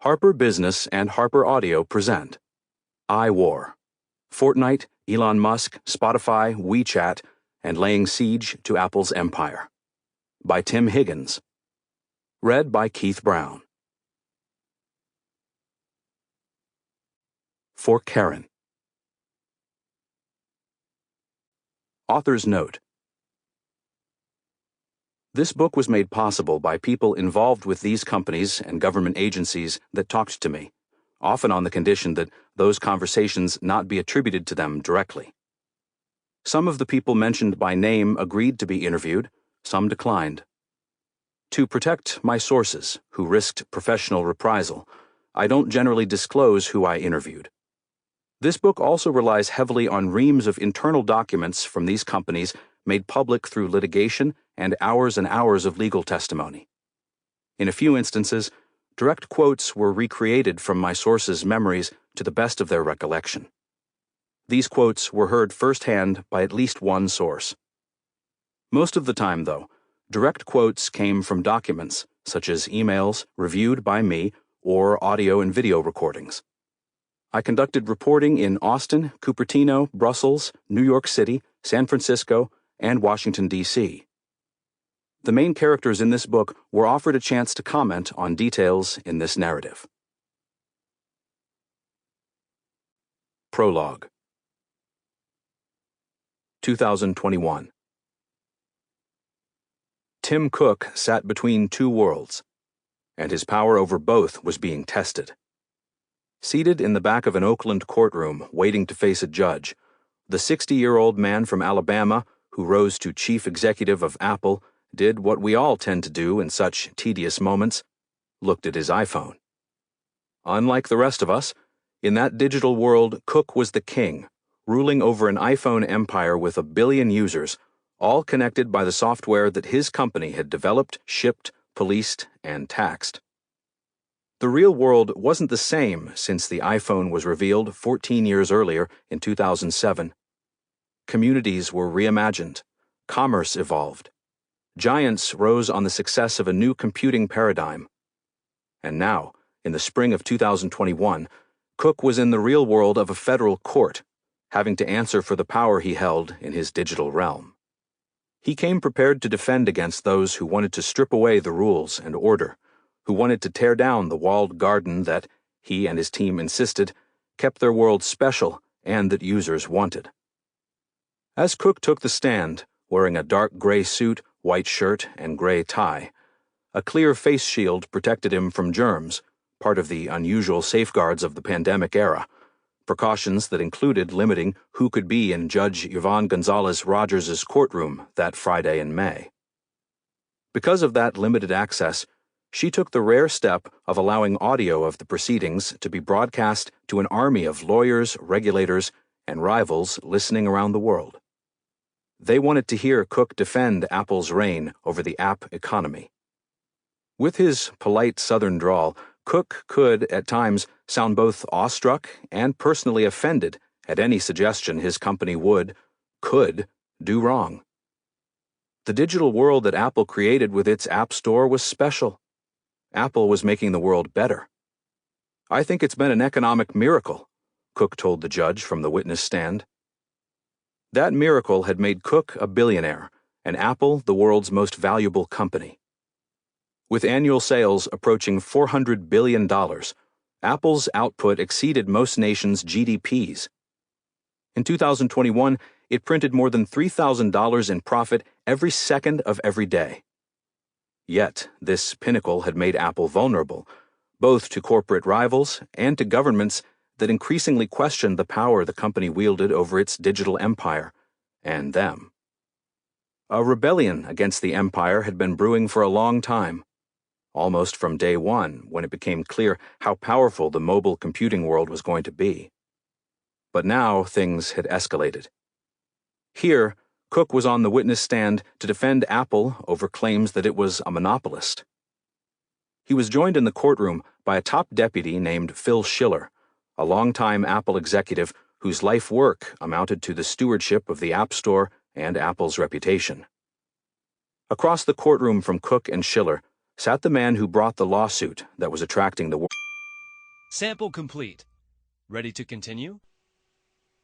Harper Business and Harper Audio present iWar, Fortnite, Elon Musk, Spotify, WeChat, and Laying Siege to Apple's Empire. By Tim Higgins. Read by Keith Brown. For Karen. Author's Note. This book was made possible by people involved with these companies and government agencies that talked to me, often on the condition that those conversations not be attributed to them directly. Some of the people mentioned by name agreed to be interviewed, some declined. To protect my sources, who risked professional reprisal, I don't generally disclose who I interviewed. This book also relies heavily on reams of internal documents from these companies made public through litigation and hours of legal testimony. In a few instances, direct quotes were recreated from my sources' memories to the best of their recollection. These quotes were heard firsthand by at least one source. Most of the time, though, direct quotes came from documents, such as emails reviewed by me or audio and video recordings. I conducted reporting in Austin, Cupertino, Brussels, New York City, San Francisco, and Washington, D.C. The main characters in this book were offered a chance to comment on details in this narrative. Prologue. 2021. Tim Cook sat between two worlds, and his power over both was being tested. Seated in the back of an Oakland courtroom waiting to face a judge, the 60-year-old man from Alabama who rose to chief executive of Apple did what we all tend to do in such tedious moments, looked at his iPhone. Unlike the rest of us, in that digital world, Cook was the king, ruling over an iPhone empire with 1 billion users, all connected by the software that his company had developed, shipped, policed, and taxed. The real world wasn't the same since the iPhone was revealed 14 years earlier in 2007. Communities were reimagined, commerce evolved. Giants rose on the success of a new computing paradigm. And now, in the spring of 2021, Cook was in the real world of a federal court, having to answer for the power he held in his digital realm. He came prepared to defend against those who wanted to strip away the rules and order, who wanted to tear down the walled garden that, he and his team insisted, kept their world special and that users wanted. As Cook took the stand, wearing a dark gray suit, white shirt, and gray tie, a clear face shield protected him from germs, part of the unusual safeguards of the pandemic era, precautions that included limiting who could be in Judge Yvonne Gonzalez-Rogers' courtroom that Friday in May. Because of that limited access, she took the rare step of allowing audio of the proceedings to be broadcast to an army of lawyers, regulators, and rivals listening around the world. They wanted to hear Cook defend Apple's reign over the app economy. With his polite Southern drawl, Cook could, at times, sound both awestruck and personally offended at any suggestion his company could, do wrong. The digital world that Apple created with its App Store was special. Apple was making the world better. "I think it's been an economic miracle," Cook told the judge from the witness stand. That miracle had made Cook a billionaire, and Apple the world's most valuable company. With annual sales approaching $400 billion, Apple's output exceeded most nations' GDPs. In 2021, it printed more than $3,000 in profit every second of every day. Yet, this pinnacle had made Apple vulnerable, both to corporate rivals and to governments that increasingly questioned the power the company wielded over its digital empire, and them. A rebellion against the empire had been brewing for a long time, almost from day one when it became clear how powerful the mobile computing world was going to be. But now things had escalated. Here, Cook was on the witness stand to defend Apple over claims that it was a monopolist. He was joined in the courtroom by a top deputy named Phil Schiller, a longtime Apple executive whose life work amounted to the stewardship of the App Store and Apple's reputation. Across the courtroom from Cook and Schiller sat the man who brought the lawsuit that was attracting the world. Sample complete. Ready to continue?